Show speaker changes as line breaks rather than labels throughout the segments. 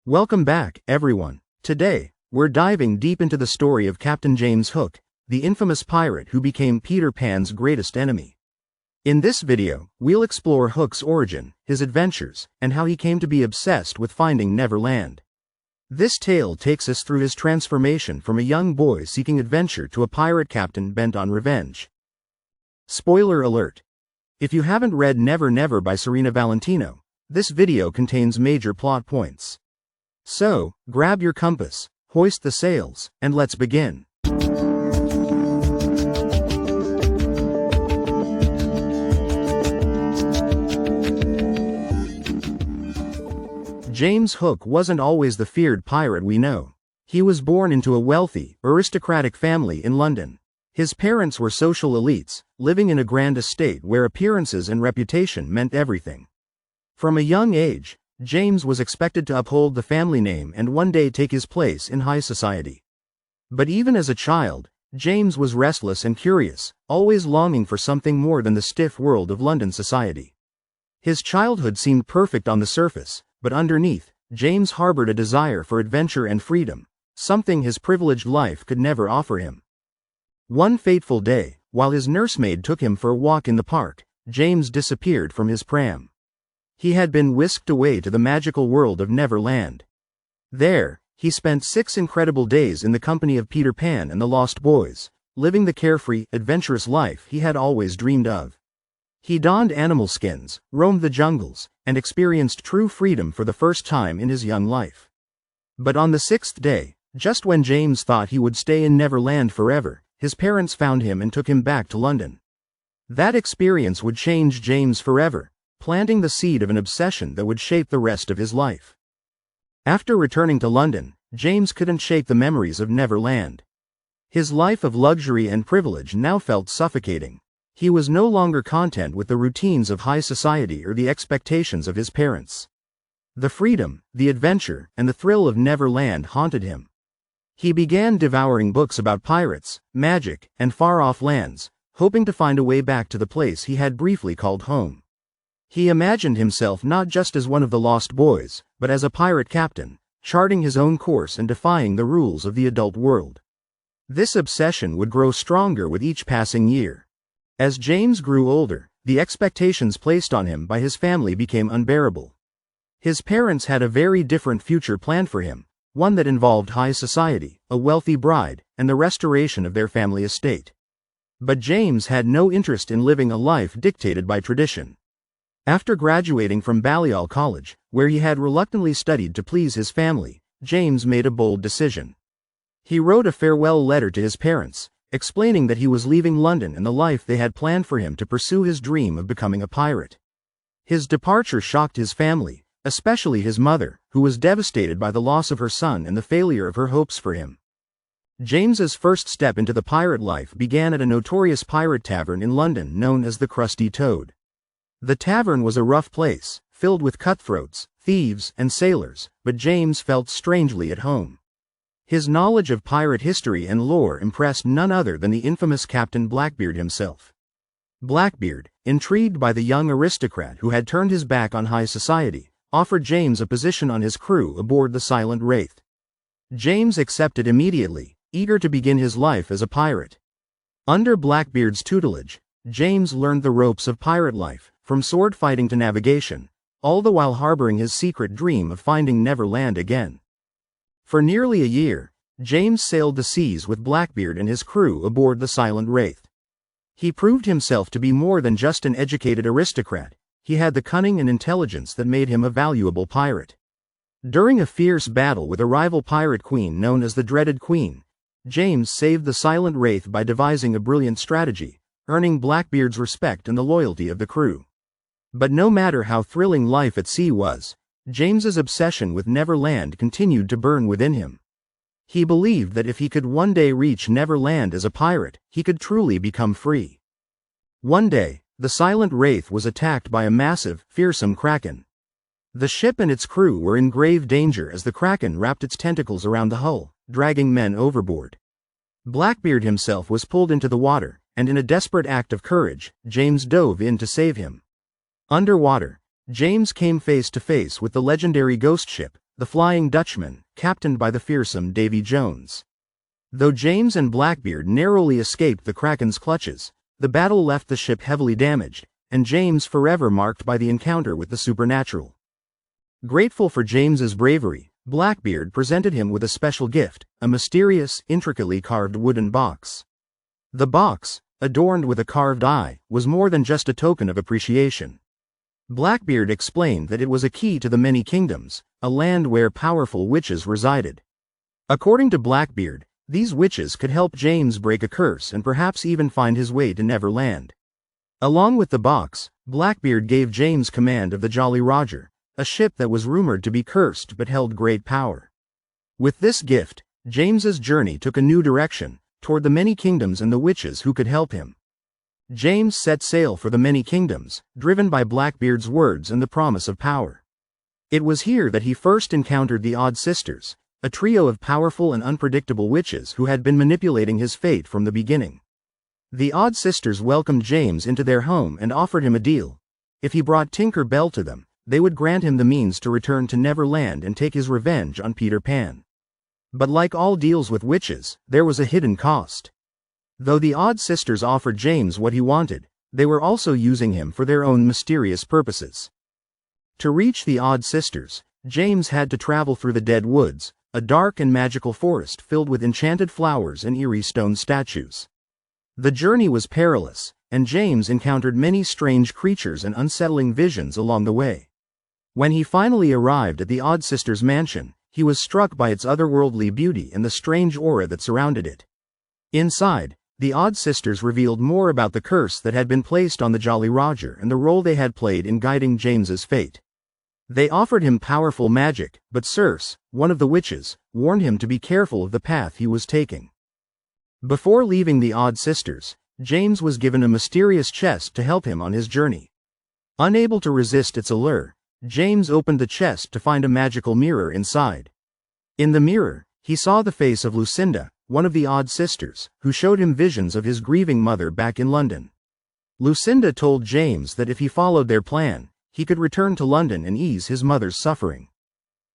Welcome back, everyone. Today, we're diving deep into the story of Captain James Hook, the infamous pirate who became Peter Pan's greatest enemy. In this video, we'll explore Hook's origin, his adventures, and how he came to be obsessed with finding Neverland. This tale takes us through his transformation from a young boy seeking adventure to a pirate captain bent on revenge. Spoiler alert! If you haven't read Never Never by Serena Valentino, this video contains major plot points. So, grab your compass, hoist the sails, and let's begin. James Hook wasn't always the feared pirate we know. He was born into a wealthy, aristocratic family in London. His parents were social elites, living in a grand estate where appearances and reputation meant everything. From a young age, James was expected to uphold the family name and one day take his place in high society. But even as a child, James was restless and curious, always longing for something more than the stiff world of London society. His childhood seemed perfect on the surface, but underneath, James harbored a desire for adventure and freedom, something his privileged life could never offer him. One fateful day, while his nursemaid took him for a walk in the park, James disappeared from his pram. He had been whisked away to the magical world of Neverland. There, he spent 6 incredible days in the company of Peter Pan and the Lost Boys, living the carefree, adventurous life he had always dreamed of. He donned animal skins, roamed the jungles, and experienced true freedom for the first time in his young life. But on the 6th day, just when James thought he would stay in Neverland forever, his parents found him and took him back to London. That experience would change James forever, planting the seed of an obsession that would shape the rest of his life. After returning to London, James couldn't shake the memories of Neverland. His life of luxury and privilege now felt suffocating. He was no longer content with the routines of high society or the expectations of his parents. The freedom, the adventure, and the thrill of Neverland haunted him. He began devouring books about pirates, magic, and far-off lands, hoping to find a way back to the place he had briefly called home. He imagined himself not just as one of the Lost Boys, but as a pirate captain, charting his own course and defying the rules of the adult world. This obsession would grow stronger with each passing year. As James grew older, the expectations placed on him by his family became unbearable. His parents had a very different future planned for him, one that involved high society, a wealthy bride, and the restoration of their family estate. But James had no interest in living a life dictated by tradition. After graduating from Balliol College, where he had reluctantly studied to please his family, James made a bold decision. He wrote a farewell letter to his parents, explaining that he was leaving London and the life they had planned for him to pursue his dream of becoming a pirate. His departure shocked his family, especially his mother, who was devastated by the loss of her son and the failure of her hopes for him. James's first step into the pirate life began at a notorious pirate tavern in London known as the Crusty Toad. The tavern was a rough place, filled with cutthroats, thieves, and sailors, but James felt strangely at home. His knowledge of pirate history and lore impressed none other than the infamous Captain Blackbeard himself. Blackbeard, intrigued by the young aristocrat who had turned his back on high society, offered James a position on his crew aboard the Silent Wraith. James accepted immediately, eager to begin his life as a pirate. Under Blackbeard's tutelage, James learned the ropes of pirate life, from sword fighting to navigation, all the while harboring his secret dream of finding Neverland again. For nearly a year, James sailed the seas with Blackbeard and his crew aboard the Silent Wraith. He proved himself to be more than just an educated aristocrat. He had the cunning and intelligence that made him a valuable pirate. During a fierce battle with a rival pirate queen known as the Dreaded Queen, James saved the Silent Wraith by devising a brilliant strategy, earning Blackbeard's respect and the loyalty of the crew. But no matter how thrilling life at sea was, James's obsession with Neverland continued to burn within him. He believed that if he could one day reach Neverland as a pirate, he could truly become free. One day, the Silent Wraith was attacked by a massive, fearsome kraken. The ship and its crew were in grave danger as the kraken wrapped its tentacles around the hull, dragging men overboard. Blackbeard himself was pulled into the water, and in a desperate act of courage, James dove in to save him. Underwater, James came face to face with the legendary ghost ship, the Flying Dutchman, captained by the fearsome Davy Jones. Though James and Blackbeard narrowly escaped the Kraken's clutches, the battle left the ship heavily damaged, and James forever marked by the encounter with the supernatural. Grateful for James's bravery, Blackbeard presented him with a special gift, a mysterious, intricately carved wooden box. The box, adorned with a carved eye, was more than just a token of appreciation. Blackbeard explained that it was a key to the many kingdoms, a land where powerful witches resided. According to Blackbeard, these witches could help James break a curse and perhaps even find his way to Neverland. Along with the box, Blackbeard gave James command of the Jolly Roger, a ship that was rumored to be cursed but held great power. With this gift, James's journey took a new direction, toward the many kingdoms and the witches who could help him. James set sail for the many kingdoms, driven by Blackbeard's words and the promise of power. It was here that he first encountered the Odd Sisters, a trio of powerful and unpredictable witches who had been manipulating his fate from the beginning. The Odd Sisters welcomed James into their home and offered him a deal. If he brought Tinker Bell to them, they would grant him the means to return to Neverland and take his revenge on Peter Pan. But like all deals with witches, there was a hidden cost. Though the Odd Sisters offered James what he wanted, they were also using him for their own mysterious purposes. To reach the Odd Sisters, James had to travel through the Dead Woods, a dark and magical forest filled with enchanted flowers and eerie stone statues. The journey was perilous, and James encountered many strange creatures and unsettling visions along the way. When he finally arrived at the Odd Sisters' mansion, he was struck by its otherworldly beauty and the strange aura that surrounded it. Inside, the Odd Sisters revealed more about the curse that had been placed on the Jolly Roger and the role they had played in guiding James's fate. They offered him powerful magic, but Circe, one of the witches, warned him to be careful of the path he was taking. Before leaving the Odd Sisters, James was given a mysterious chest to help him on his journey. Unable to resist its allure, James opened the chest to find a magical mirror inside. In the mirror, he saw the face of Lucinda, one of the Odd Sisters, who showed him visions of his grieving mother back in London. Lucinda told James that if he followed their plan, he could return to London and ease his mother's suffering.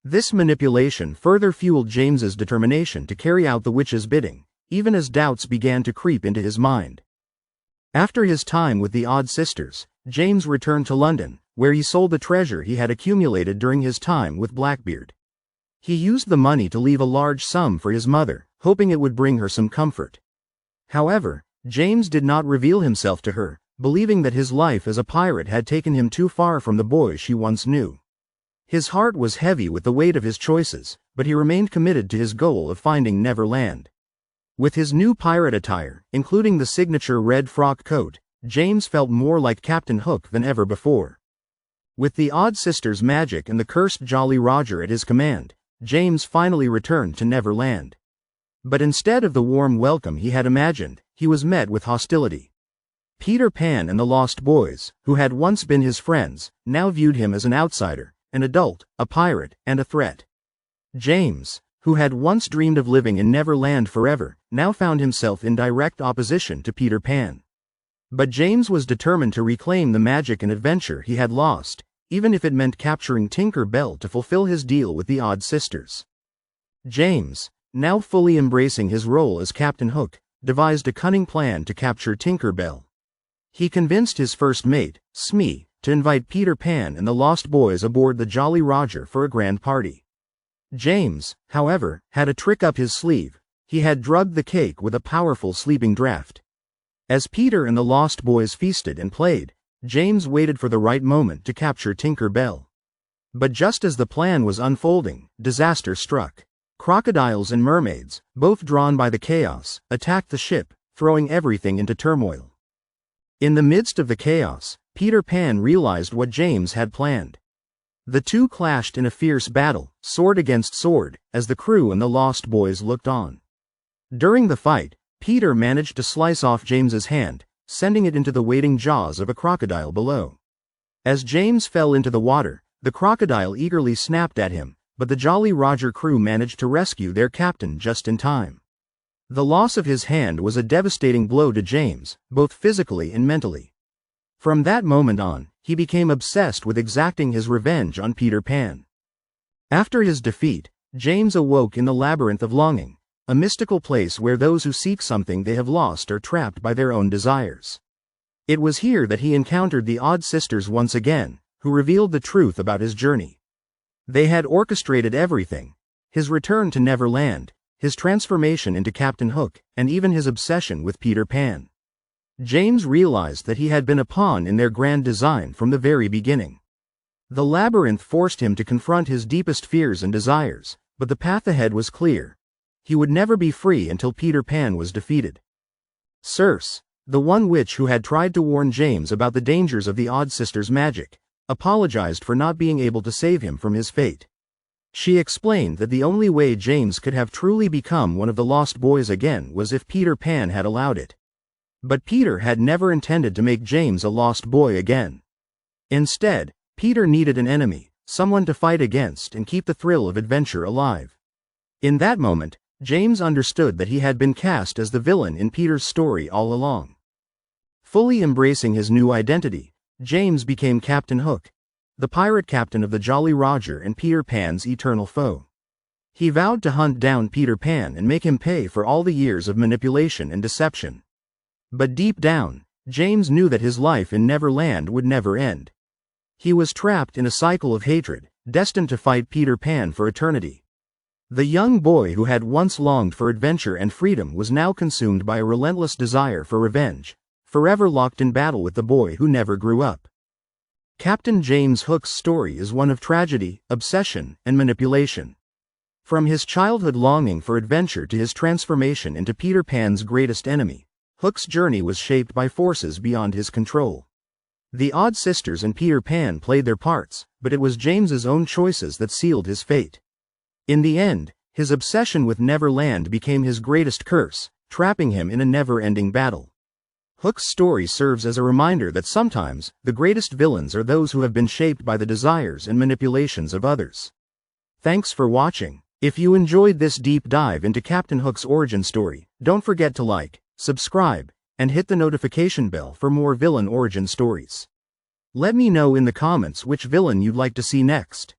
This manipulation further fueled James's determination to carry out the witch's bidding, even as doubts began to creep into his mind. After his time with the Odd Sisters, James returned to London, where he sold the treasure he had accumulated during his time with Blackbeard. He used the money to leave a large sum for his mother, hoping it would bring her some comfort. However, James did not reveal himself to her, believing that his life as a pirate had taken him too far from the boy she once knew. His heart was heavy with the weight of his choices, but he remained committed to his goal of finding Neverland. With his new pirate attire, including the signature red frock coat, James felt more like Captain Hook than ever before. With the Odd Sisters' magic and the cursed Jolly Roger at his command, James finally returned to Neverland. But instead of the warm welcome he had imagined, he was met with hostility. Peter Pan and the Lost Boys, who had once been his friends, now viewed him as an outsider, an adult, a pirate, and a threat. James, who had once dreamed of living in Neverland forever, now found himself in direct opposition to Peter Pan. But James was determined to reclaim the magic and adventure he had lost, even if it meant capturing Tinker Bell to fulfill his deal with the Odd Sisters. James, now fully embracing his role as Captain Hook, devised a cunning plan to capture Tinker Bell. He convinced his first mate, Smee, to invite Peter Pan and the Lost Boys aboard the Jolly Roger for a grand party. James, however, had a trick up his sleeve. He had drugged the cake with a powerful sleeping draught. As Peter and the Lost Boys feasted and played, James waited for the right moment to capture Tinker Bell. But just as the plan was unfolding, disaster struck. Crocodiles and mermaids, both drawn by the chaos, attacked the ship, throwing everything into turmoil. In the midst of the chaos, Peter Pan realized what James had planned. The two clashed in a fierce battle, sword against sword, as the crew and the Lost Boys looked on. During the fight, Peter managed to slice off James's hand, sending it into the waiting jaws of a crocodile below. As James fell into the water, the crocodile eagerly snapped at him, but the Jolly Roger crew managed to rescue their captain just in time. The loss of his hand was a devastating blow to James, both physically and mentally. From that moment on, he became obsessed with exacting his revenge on Peter Pan. After his defeat, James awoke in the Labyrinth of Longing, a mystical place where those who seek something they have lost are trapped by their own desires. It was here that he encountered the odd sisters once again, who revealed the truth about his journey. They had orchestrated everything: his return to Neverland, his transformation into Captain Hook, and even his obsession with Peter Pan. James realized that he had been a pawn in their grand design from the very beginning. The labyrinth forced him to confront his deepest fears and desires, but the path ahead was clear. He would never be free until Peter Pan was defeated. Circe, the one witch who had tried to warn James about the dangers of the Odd Sisters' magic, apologized for not being able to save him from his fate. She explained that the only way James could have truly become one of the Lost Boys again was if Peter Pan had allowed it. But Peter had never intended to make James a lost boy again. Instead, Peter needed an enemy, someone to fight against and keep the thrill of adventure alive. In that moment, James understood that he had been cast as the villain in Peter's story all along. Fully embracing his new identity, James became Captain Hook, the pirate captain of the Jolly Roger and Peter Pan's eternal foe. He vowed to hunt down Peter Pan and make him pay for all the years of manipulation and deception. But deep down, James knew that his life in Neverland would never end. He was trapped in a cycle of hatred, destined to fight Peter Pan for eternity. The young boy who had once longed for adventure and freedom was now consumed by a relentless desire for revenge, forever locked in battle with the boy who never grew up. Captain James Hook's story is one of tragedy, obsession, and manipulation. From his childhood longing for adventure to his transformation into Peter Pan's greatest enemy, Hook's journey was shaped by forces beyond his control. The Odd Sisters and Peter Pan played their parts, but it was James's own choices that sealed his fate. In the end, his obsession with Neverland became his greatest curse, trapping him in a never-ending battle. Hook's story serves as a reminder that sometimes, the greatest villains are those who have been shaped by the desires and manipulations of others. Thanks for watching. If you enjoyed this deep dive into Captain Hook's origin story, don't forget to like, subscribe, and hit the notification bell for more villain origin stories. Let me know in the comments which villain you'd like to see next.